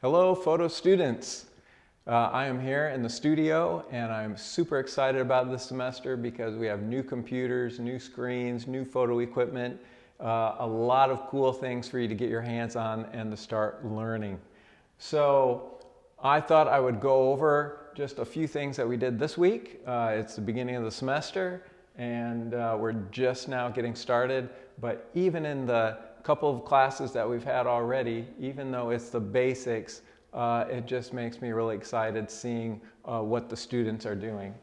Hello, photo students. I am here in the studio and I'm super excited about this semester because we have new computers, new screens, new photo equipment, a lot of cool things for you to get your hands on and to start learning. So I thought I would go over just a few things that we did this week. It's the beginning of the semester and we're just now getting started, but even in the couple of classes that we've had already, even though it's the basics, it just makes me really excited seeing what the students are doing.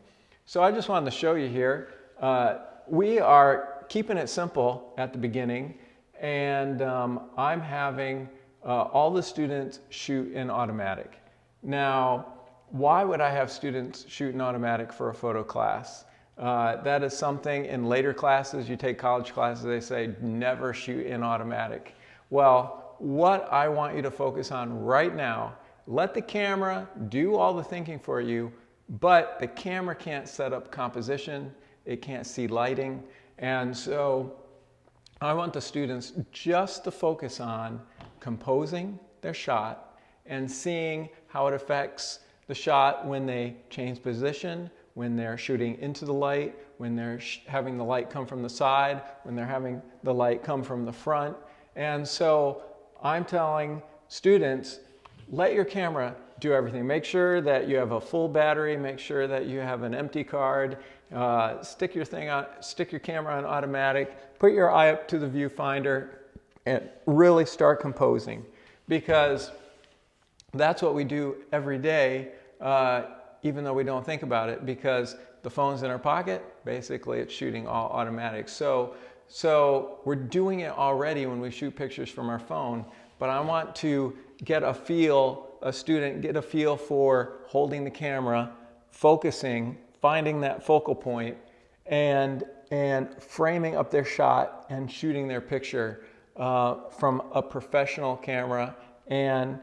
So I just wanted to show you here, we are keeping it simple at the beginning, and I'm having all the students shoot in automatic. Now, why would I have students shoot in automatic for a photo class? That is something in later classes, you take college classes, they say never shoot in automatic. Well, what I want you to focus on right now, let the camera do all the thinking for you, but the camera can't set up composition, it can't see lighting, and so I want the students just to focus on composing their shot and seeing how it affects the shot when they change position, when they're shooting into the light, when they're having the light come from the side, when they're having the light come from the front. And so I'm telling students, let your camera do everything. Make sure that you have a full battery, make sure that you have an empty card, stick your camera on automatic, put your eye up to the viewfinder, and really start composing, because that's what we do every day, even though we don't think about it, because the phone's in our pocket, basically it's shooting all automatic. So we're doing it already when we shoot pictures from our phone, but I want to get a student get a feel for holding the camera, focusing, finding that focal point, and framing up their shot and shooting their picture from a professional camera and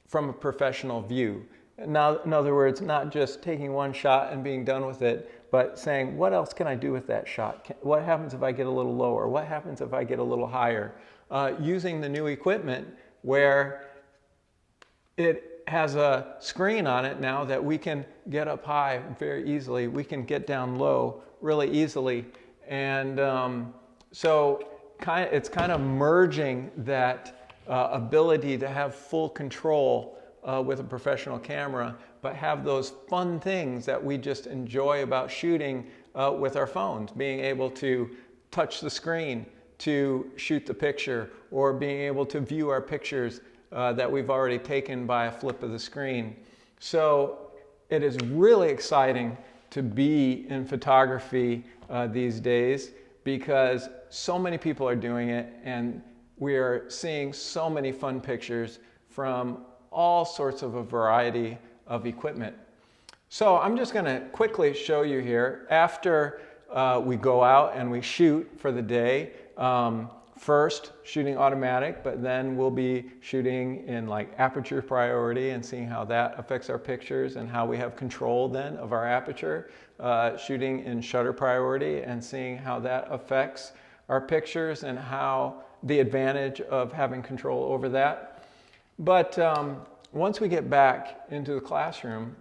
from a professional view. Now, in other words, not just taking one shot and being done with it, but saying, what else can I do with that shot? What happens if I get a little lower? What happens if I get a little higher? Using the new equipment where it has a screen on it now that we can get up high very easily. We can get down low really easily. And so it's kind of merging that ability to have full control with a professional camera, but have those fun things that we just enjoy about shooting with our phones, being able to touch the screen to shoot the picture, or being able to view our pictures that we've already taken by a flip of the screen. So it is really exciting to be in photography these days, because so many people are doing it, and we are seeing so many fun pictures from all sorts of a variety of equipment. So I'm just going to quickly show you here, after we go out and we shoot for the day, first shooting automatic, but then we'll be shooting in like aperture priority and seeing how that affects our pictures and how we have control then of our aperture, shooting in shutter priority and seeing how that affects our pictures and how the advantage of having control over that. But once we get back into the classroom,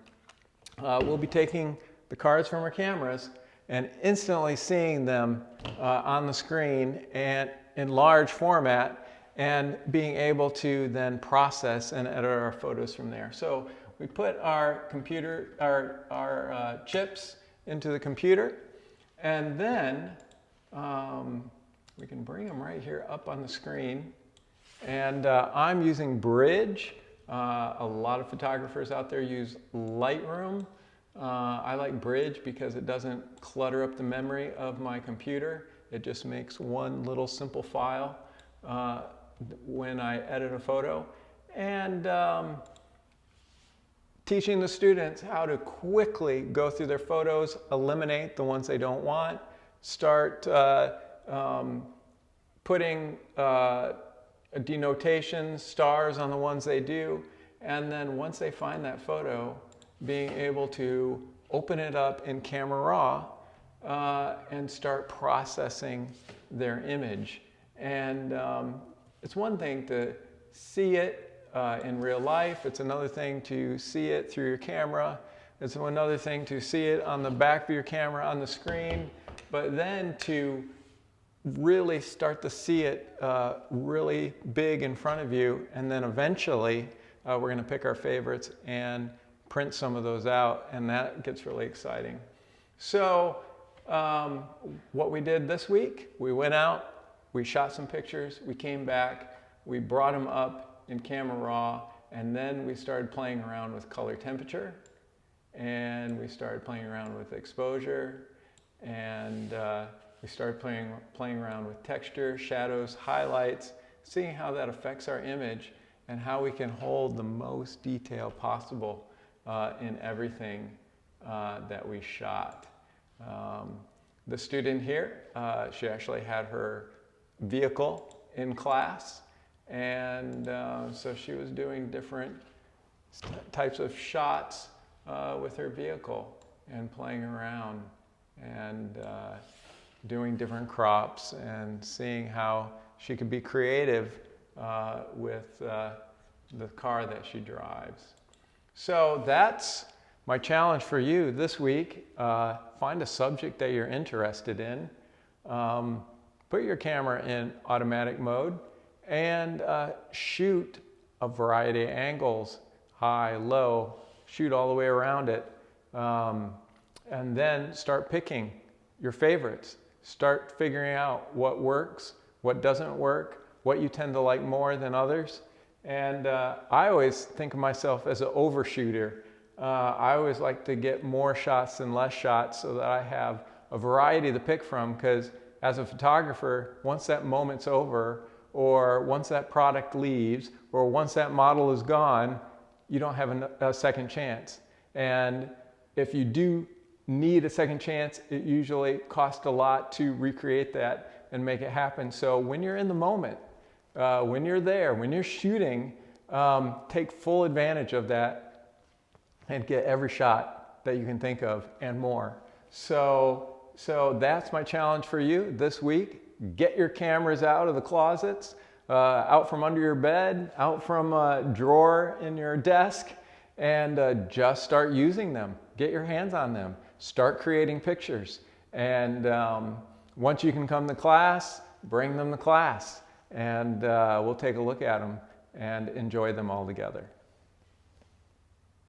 we'll be taking the cards from our cameras and instantly seeing them on the screen and in large format, and being able to then process and edit our photos from there. So we put our chips into the computer, and then we can bring them right here up on the screen. And I'm using Bridge. A lot of photographers out there use Lightroom. I like Bridge because it doesn't clutter up the memory of my computer. It just makes one little simple file when I edit a photo. And teaching the students how to quickly go through their photos, eliminate the ones they don't want, start putting denotations, stars on the ones they do, and then once they find that photo, being able to open it up in Camera Raw and start processing their image. And it's one thing to see it in real life. It's another thing to see it through your camera. It's another thing to see it on the back of your camera on the screen, but then to really start to see it really big in front of you, and then eventually we're going to pick our favorites and print some of those out, and that gets really exciting. So what we did this week, we went out, we shot some pictures, we came back, we brought them up in Camera Raw, and then we started playing around with color temperature, and we started playing around with exposure, and we started playing around with texture, shadows, highlights, seeing how that affects our image and how we can hold the most detail possible in everything that we shot. The student here, she actually had her vehicle in class, and so she was doing different types of shots with her vehicle and playing around and doing different crops and seeing how she could be creative with the car that she drives. So that's my challenge for you this week. Find a subject that you're interested in. Put your camera in automatic mode and shoot a variety of angles, high, low, shoot all the way around it. And then start picking your favorites. Start figuring out what works, what doesn't work, what you tend to like more than others. And I always think of myself as an overshooter. I always like to get more shots than less shots so that I have a variety to pick from, because as a photographer, once that moment's over, or once that product leaves, or once that model is gone, you don't have a second chance. And if you do need a second chance, it usually costs a lot to recreate that and make it happen. So when you're in the moment, when you're there, when you're shooting, take full advantage of that and get every shot that you can think of and more. So that's my challenge for you this week. Get your cameras out of the closets, out from under your bed, out from a drawer in your desk, and just start using them. Get your hands on them. Start creating pictures. And once you can come to class, bring them to class. And we'll take a look at them and enjoy them all together.